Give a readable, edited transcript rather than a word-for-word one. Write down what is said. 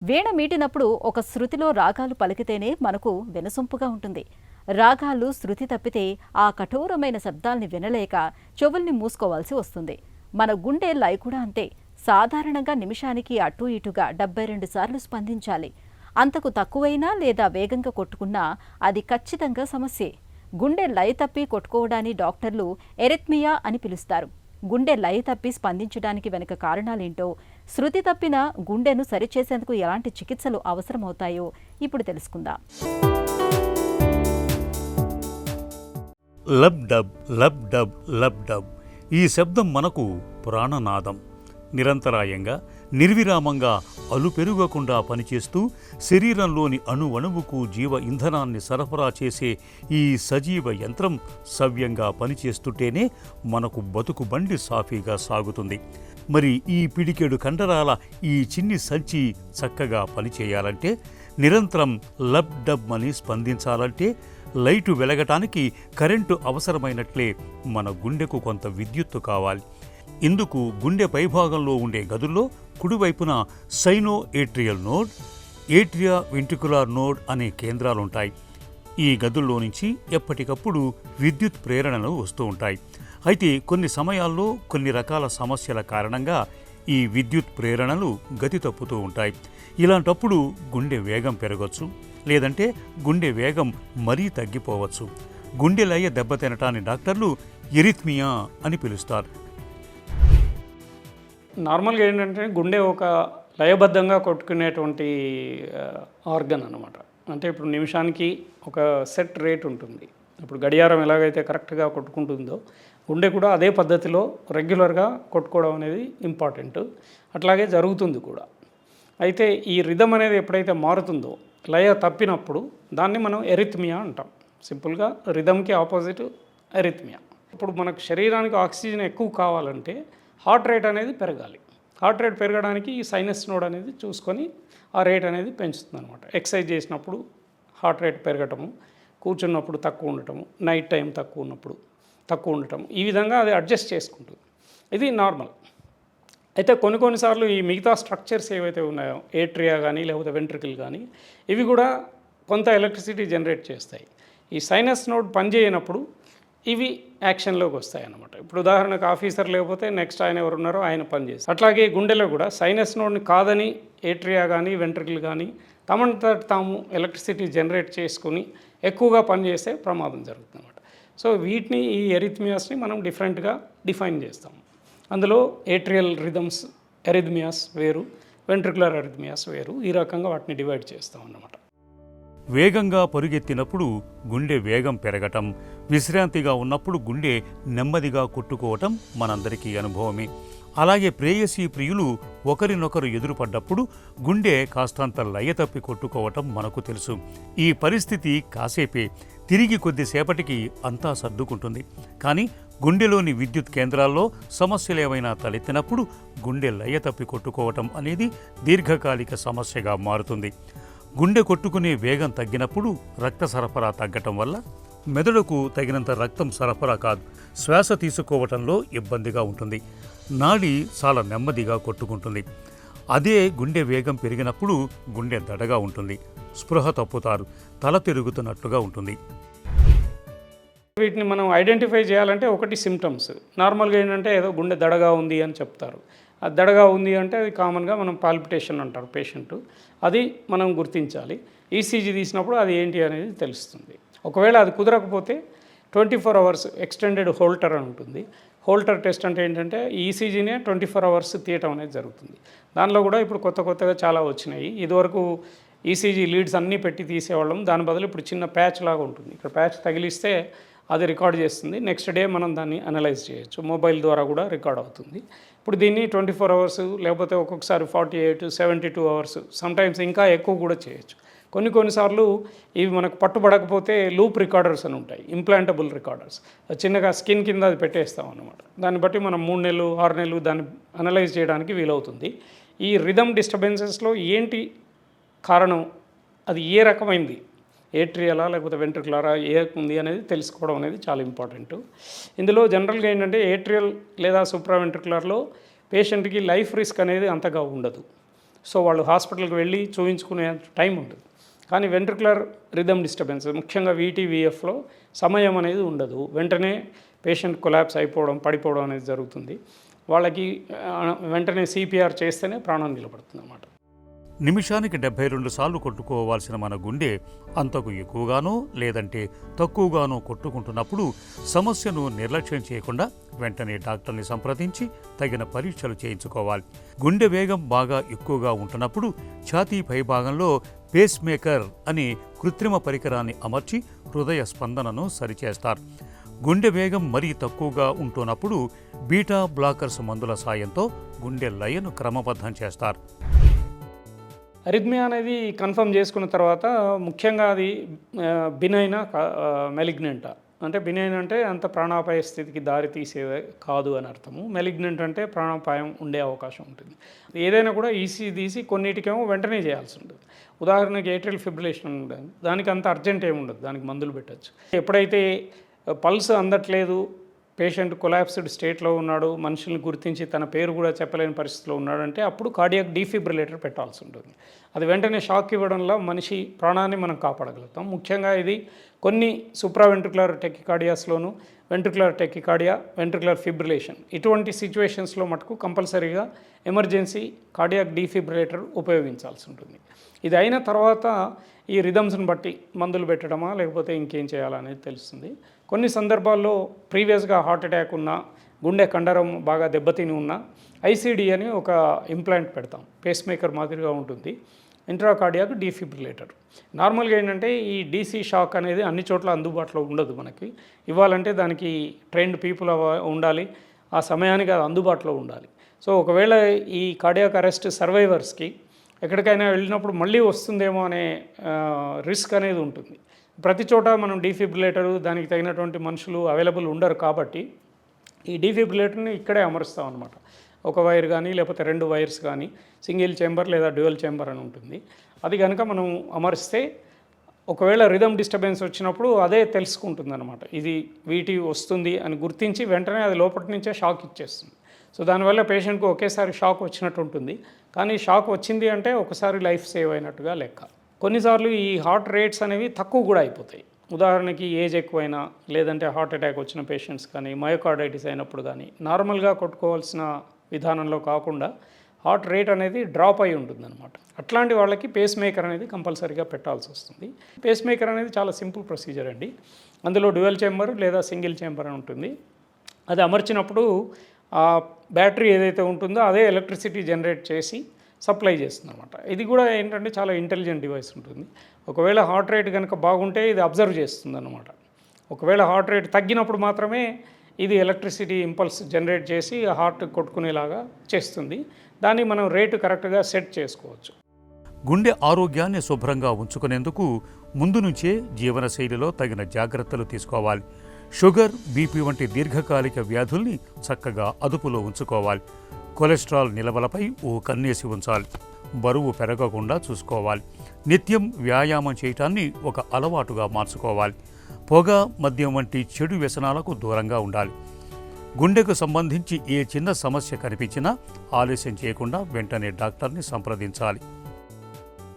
వీణ మీటినప్పుడు ఒక శృతిలో రాగాలు పలికితేనే మనకు వినసొంపుగా ఉంటుంది. రాగాలు శృతి తప్పితే ఆ కఠోరమైన శబ్దాల్ని వినలేక చెవుల్ని మూసుకోవాల్సి వస్తుంది. మన గుండె లయ కూడా అంతే. సాధారణంగా నిమిషానికి అటూ ఇటుగా 72 సార్లు స్పందించాలి. అంతకు తక్కువైనా లేదా వేగంగా కొట్టుకున్నా అది ఖచ్చితంగా సమస్యే. గుండె లయ తప్పి కొట్టుకోవడాన్ని డాక్టర్లు ఎరిథ్మియా అని పిలుస్తారు. గుండె లయ తప్పి స్పందించడానికి వెనుక కారణాలేంటో, శృతి తప్పిన గుండెను సరిచేసేందుకు ఎలాంటి చికిత్సలు అవసరమవుతాయో ఇప్పుడు తెలుసుకుందాం. Lub dub lub dub lub dub ఈ శబ్దం మనకు ప్రాణనాదం. నిరంతరాయంగా నిర్విరామంగా అలుపెరుగకుండా పనిచేస్తూ శరీరంలోని అణువణువుకు జీవ ఇంధనాన్ని సరఫరా చేసే ఈ సజీవ యంత్రం సవ్యంగా పనిచేస్తుంటేనే మనకు బతుకు బండి సాఫీగా సాగుతుంది. మరి ఈ పిడికెడు కండరాల ఈ చిన్ని సంచి చక్కగా పనిచేయాలంటే, నిరంతరం లబ్ డబ్ అని స్పందించాలంటే, లైటు వెలగటానికి కరెంటు అవసరమైనట్లే మన గుండెకు కొంత విద్యుత్తు కావాలి. ఇందుకు గుండె పైభాగంలో ఉండే గదుల్లో కుడివైపున cyano atrial node, atria ventricular node అనే కేంద్రాలుంటాయి. ఈ గదుల్లో నుంచి ఎప్పటికప్పుడు విద్యుత్ ప్రేరణలు వస్తూ ఉంటాయి. అయితే కొన్ని సమయాల్లో కొన్ని రకాల సమస్యల కారణంగా ఈ విద్యుత్ ప్రేరణలు గతి తప్పుతూ ఉంటాయి. ఇలాంటప్పుడు గుండె వేగం పెరగవచ్చు, లేదంటే గుండె వేగం మరీ తగ్గిపోవచ్చు. గుండె లయ దెబ్బతినటాన్ని డాక్టర్లు ఎరిథ్మియా అని పిలుస్తారు. నార్మల్గా ఏంటంటే గుండె ఒక లయబద్ధంగా కొట్టుకునేటువంటి ఆర్గన్ అన్నమాట. అంటే ఇప్పుడు నిమిషానికి ఒక సెట్ రేట్ ఉంటుంది. ఇప్పుడు గడియారం ఎలాగైతే కరెక్ట్గా కొట్టుకుంటుందో గుండె కూడా అదే పద్ధతిలో రెగ్యులర్గా కొట్టుకోవడం అనేది ఇంపార్టెంట్. అట్లాగే జరుగుతుంది కూడా. అయితే ఈ రిథమ్ అనేది ఎప్పుడైతే మారుతుందో, లయ తప్పినప్పుడు దాన్ని మనం ఎరిథ్మియా అంటాం. సింపుల్గా రిథమ్కి ఆపోజిట్ ఎరిథ్మియా. ఇప్పుడు మనకు శరీరానికి ఆక్సిజన్ ఎక్కువ కావాలంటే హార్ట్ రేట్ అనేది పెరగాలి. హార్ట్ రేట్ పెరగడానికి ఈ సైనస్ నోడ్ అనేది చూసుకొని ఆ రేట్ అనేది పెంచుతుంది అనమాట. ఎక్సర్సైజ్ చేసినప్పుడు హార్ట్ రేట్ పెరగటము, కూర్చున్నప్పుడు తక్కువ ఉండటము, నైట్ టైం తక్కువ ఉన్నప్పుడు తక్కువ ఉండటం, ఈ విధంగా అది అడ్జస్ట్ చేసుకుంటుంది. ఇది నార్మల్. అయితే కొన్నిసార్లు ఈ మిగతా స్ట్రక్చర్స్ ఏవైతే ఉన్నాయో, ఏట్రియా కానీ లేకపోతే వెంట్రికల్ కానీ, ఇవి కూడా కొంత ఎలక్ట్రిసిటీ జనరేట్ చేస్తాయి. ఈ సైనస్ నోడ్ పనిచేయనప్పుడు ఇవి యాక్షన్లోకి వస్తాయి అన్నమాట. ఇప్పుడు ఉదాహరణకు ఆఫీసర్ లేకపోతే నెక్స్ట్ ఆయన ఎవరు ఉన్నారో ఆయన పనిచేస్తారు. అట్లాగే గుండెలో కూడా సైనస్ నోడ్ని కాదని ఏట్రియా కానీ వెంట్రికల్ కానీ తమంతట తాము ఎలక్ట్రిసిటీ జనరేట్ చేసుకుని ఎక్కువగా పనిచేస్తే ప్రమాదం జరుగుతుంది అన్నమాట. సో వీటిని, ఈ ఎరిథ్మియాస్ని మనం డిఫరెంట్గా డిఫైన్ చేస్తాం. అందులో ఏట్రియల్ రిథమ్స్ ఎరిథ్మియాస్ వేరు, వెంట్రికులర్ ఎరిథ్మియాస్ వేరు. ఈ రకంగా వాటిని డివైడ్ చేస్తాం అన్నమాట. వేగంగా పరుగెత్తినప్పుడు గుండె వేగం పెరగటం, విశ్రాంతిగా ఉన్నప్పుడు గుండె నెమ్మదిగా కొట్టుకోవటం మనందరికీ అనుభవమే. అలాగే ప్రేయసీ ప్రియులు ఒకరినొకరు ఎదురుపడ్డప్పుడు గుండె కాస్తంత లయ తప్పి కొట్టుకోవటం మనకు తెలుసు. ఈ పరిస్థితి కాసేపే, తిరిగి కొద్దిసేపటికి అంతా సర్దుకుంటుంది. కానీ గుండెలోని విద్యుత్ కేంద్రాల్లో సమస్యలేవైనా తలెత్తినప్పుడు గుండె లయ తప్పి కొట్టుకోవటం అనేది దీర్ఘకాలిక సమస్యగా మారుతుంది. గుండె కొట్టుకునే వేగం తగ్గినప్పుడు రక్త సరఫరా తగ్గటం వల్ల మెదడుకు తగినంత రక్తం సరఫరా కాదు, శ్వాస తీసుకోవటంలో ఇబ్బందిగా ఉంటుంది. నాడి చాలా నెమ్మదిగా కొట్టుకుంటుంది. అదే గుండె వేగం పెరిగినప్పుడు గుండె దడగా ఉంటుంది, స్పృహ తప్పుతారు, తల తిరుగుతున్నట్లుగా ఉంటుంది. వీటిని మనం ఐడెంటిఫై చేయాలంటే ఒకటి సిమ్టమ్స్. నార్మల్గా ఏంటంటే ఏదో గుండె దడగా ఉంది అని చెప్తారు. అది దడగా ఉంది అంటే అది కామన్గా మనం పాల్పిటేషన్ అంటారు పేషెంట్. అది మనం గుర్తించాలి. ఈసీజీ తీసినప్పుడు అది ఏంటి అనేది తెలుస్తుంది. ఒకవేళ అది కుదరకపోతే 24 అవర్స్ ఎక్స్టెండెడ్ హోల్టర్ అని ఉంటుంది. హోల్టర్ టెస్ట్ అంటే ఏంటంటే ఈసీజీనే 24 అవర్స్ తీయటం అనేది జరుగుతుంది. దానిలో కూడా ఇప్పుడు కొత్తగా చాలా వచ్చినాయి. ఇదివరకు ఈసీజీ లీడ్స్ అన్నీ పెట్టి తీసేవాళ్ళం. దాని బదులు ఇప్పుడు చిన్న ప్యాచ్ లాగా ఉంటుంది. ఇక్కడ ప్యాచ్ తగిలిస్తే అది రికార్డ్ చేస్తుంది. నెక్స్ట్ డే మనం దాన్ని అనలైజ్ చేయొచ్చు. మొబైల్ ద్వారా కూడా రికార్డ్ అవుతుంది. ఇప్పుడు దీన్ని 24 అవర్స్ లేకపోతే ఒక్కొక్కసారి 48, 72 అవర్స్, సమ్టైమ్స్ ఇంకా ఎక్కువ కూడా చేయొచ్చు. కొన్నిసార్లు ఇవి మనకు పట్టుబడకపోతే లూప్ రికార్డర్స్ అని ఉంటాయి, ఇంప్లాంటబుల్ రికార్డర్స్. చిన్నగా స్కిన్ కింద అది పెట్టేస్తాం అన్నమాట. దాన్ని బట్టి మనం 3 నెలలు 6 నెలలు దాన్ని అనలైజ్ చేయడానికి వీలవుతుంది. ఈ రిథమ్ డిస్టర్బెన్సెస్లో ఏంటి కారణం, అది ఏ రకమైంది, ఏట్రియలా లేకపోతే వెంట్రికులరా ఏ ఉంది అనేది తెలుసుకోవడం అనేది చాలా ఇంపార్టెంట్. ఇందులో జనరల్గా ఏంటంటే ఏట్రియల్ లేదా సూప్రా వెంట్రికులర్లో పేషెంట్కి లైఫ్ రిస్క్ అనేది అంతగా ఉండదు. సో వాళ్ళు హాస్పిటల్కి వెళ్ళి చూపించుకునే టైం ఉంటుంది. కానీ వెంట్రుకులర్ రిథమ్ డిస్టర్బెన్స్ ముఖ్యంగా VT-VFలో సమయం అనేది ఉండదు. వెంటనే పేషెంట్ కొలాప్స్ అయిపోవడం, పడిపోవడం అనేది జరుగుతుంది. వాళ్ళకి వెంటనే CPR చేస్తేనే ప్రాణం నిలబడుతుంది అన్నమాట. నిమిషానికి 72 సార్లు కొట్టుకోవాల్సిన మన గుండె అంతకు ఎక్కువగానో లేదంటే తక్కువగానో కొట్టుకుంటున్నప్పుడు సమస్యను నిర్లక్ష్యం చేయకుండా వెంటనే డాక్టర్ని సంప్రదించి తగిన పరీక్షలు చేయించుకోవాలి. గుండె వేగం బాగా ఎక్కువగా ఉంటున్నప్పుడు ఛాతీ పైభాగంలో పేస్ మేకర్ అనే కృత్రిమ పరికరాన్ని అమర్చి హృదయ స్పందనను సరిచేస్తారు. గుండె వేగం మరీ తక్కువగా ఉంటున్నప్పుడు బీటా బ్లాకర్స్ మందుల సాయంతో గుండె లయను క్రమబద్ధం చేస్తారు. అరిథ్మియా అనేది కన్ఫర్మ్ చేసుకున్న తర్వాత ముఖ్యంగా అది బినైనా మెలిగ్నెంటా, అంటే బినైన్ అంటే అంత ప్రాణాపాయ స్థితికి దారి తీసేది కాదు అని అర్థము. మెలిగ్నెంట్ అంటే ప్రాణాపాయం ఉండే అవకాశం ఉంటుంది. ఏదైనా కూడా ECG తీసి కొన్నిటికేమో వెంటనే చేయాల్సి ఉంటుంది. ఉదాహరణకి ఏట్రియల్ ఫిబ్రిలేషన్ ఉంటుంది, దానికి అంత అర్జెంట్ ఏమి ఉండదు, దానికి మందులు పెట్టచ్చు. ఎప్పుడైతే పల్స్ అందట్లేదు, పేషెంట్ కొలాప్స్డ్ స్టేట్లో ఉన్నాడు, మనుషుల్ని గుర్తించి తన పేరు కూడా చెప్పలేని పరిస్థితిలో ఉన్నాడంటే అప్పుడు కార్డియాక్ డీఫిబ్రిలేటర్ పెట్టాల్సి ఉంటుంది. అది వెంటనే షాక్ ఇవ్వడంలో మనిషి ప్రాణాన్ని మనం కాపాడగలుగుతాం. ముఖ్యంగా ఇది కొన్ని సూప్రావెంట్రుకులర్ టెకికార్డియాస్లోను వెంట్రుకులర్ టెకికార్డియా, వెంట్రుకులర్ ఫిబ్రిలేషన్ ఇటువంటి సిచ్యువేషన్స్లో మటుకు కంపల్సరీగా ఎమర్జెన్సీ కార్డియాక్ డీఫిబ్రిలేటర్ ఉపయోగించాల్సి ఉంటుంది. ఇది అయిన తర్వాత ఈ రిథమ్స్ని బట్టి మందులు పెట్టడమా లేకపోతే ఇంకేం చేయాలనేది తెలుస్తుంది. కొన్ని సందర్భాల్లో ప్రీవియస్గా హార్ట్ అటాక్ ఉన్న, గుండె కండరం బాగా దెబ్బతిని ఉన్న ICD అని ఒక ఇంప్లాంట్ పెడతాం. పేస్ మేకర్ మాదిరిగా ఉంటుంది, ఇంట్రాకార్డియాక్ డీఫిబ్రిలేటర్. నార్మల్గా ఏంటంటే ఈ DC షాక్ అనేది అన్ని చోట్ల అందుబాటులో ఉండదు. మనకి ఇవ్వాలంటే దానికి ట్రైన్డ్ పీపుల్ ఉండాలి, ఆ సమయానికి అది అందుబాటులో ఉండాలి. సో ఒకవేళ ఈ కార్డియాక్ అరెస్ట్ సర్వైవర్స్కి ఎక్కడికైనా వెళ్ళినప్పుడు మళ్ళీ వస్తుందేమో అనే రిస్క్ అనేది ఉంటుంది. ప్రతి చోట మనం డీఫిబ్రిలేటరు దానికి తగినటువంటి మనుషులు అవైలబుల్ ఉండరు కాబట్టి ఈ డీఫిబ్రిలేటర్ని ఇక్కడే అమరుస్తాం అనమాట. ఒక వైర్ కానీ లేకపోతే 2 వైర్స్ కానీ, సింగిల్ చేంబర్ లేదా డ్యూయల్ చేంబర్ అని ఉంటుంది. అది కనుక మనం అమరిస్తే ఒకవేళ రిథమ్ డిస్టర్బెన్స్ వచ్చినప్పుడు అదే తెలుసుకుంటుంది అనమాట. ఇది VT వస్తుంది అని గుర్తించి వెంటనే అది లోపటి నుంచే షాక్ ఇచ్చేస్తుంది. సో దానివల్ల పేషెంట్కి ఒకేసారి షాక్ వచ్చినట్టు ఉంటుంది. కానీ షాక్ వచ్చింది అంటే ఒకసారి లైఫ్ సేవ్ అయినట్టుగా లెక్క. కొన్నిసార్లు ఈ హార్ట్ రేట్స్ అనేవి తక్కువ కూడా అయిపోతాయి. ఉదాహరణకి ఏజ్ ఎక్కువైనా లేదంటే హార్ట్ అటాక్ వచ్చిన పేషెంట్స్ కానీ, మయోకార్డైటిస్ అయినప్పుడు కానీ నార్మల్గా కొట్టుకోవాల్సిన విధానంలో కాకుండా హార్ట్ రేట్ అనేది డ్రాప్ అయి ఉంటుందన్నమాట. అట్లాంటి వాళ్ళకి పేస్ మేకర్ అనేది కంపల్సరీగా పెట్టాల్సి వస్తుంది. పేస్ మేకర్ అనేది చాలా సింపుల్ ప్రొసీజర్ అండి. అందులో డ్యూయల్ చేంబర్ లేదా సింగిల్ చేంబర్ అని ఉంటుంది. అది అమర్చినప్పుడు ఆ బ్యాటరీ ఏదైతే ఉంటుందో అదే ఎలక్ట్రిసిటీ జనరేట్ చేసి సప్లై చేస్తుంది అనమాట. ఇది కూడా ఏంటంటే చాలా ఇంటెలిజెంట్ డివైస్ ఉంటుంది. ఒకవేళ హార్ట్ రేట్ కనుక బాగుంటే ఇది అబ్జర్వ్ చేస్తుంది అన్నమాట. ఒకవేళ హార్ట్ రేట్ తగ్గినప్పుడు మాత్రమే ఇది ఎలక్ట్రిసిటీ ఇంపల్స్ జనరేట్ చేసి హార్ట్ కొట్టుకునేలాగా చేస్తుంది. దాన్ని మనం రేటు కరెక్ట్గా సెట్ చేసుకోవచ్చు. గుండె ఆరోగ్యాన్ని శుభ్రంగా ఉంచుకునేందుకు ముందు నుంచే జీవనశైలిలో తగిన జాగ్రత్తలు తీసుకోవాలి. షుగర్, BP వంటి దీర్ఘకాలిక వ్యాధుల్ని చక్కగా అదుపులో ఉంచుకోవాలి. కొలెస్ట్రాల్ నిలవలపై ఓ కన్నేసి ఉంచాలి. బరువు పెరగకుండా చూసుకోవాలి. నిత్యం వ్యాయామం చేయటాన్ని ఒక అలవాటుగా మార్చుకోవాలి. పొగ, మద్యం వంటి చెడు వ్యసనాలకు దూరంగా ఉండాలి. గుండెకు సంబంధించి ఏ చిన్న సమస్య కనిపించినా ఆలస్యం చేయకుండా వెంటనే డాక్టర్ని సంప్రదించాలి.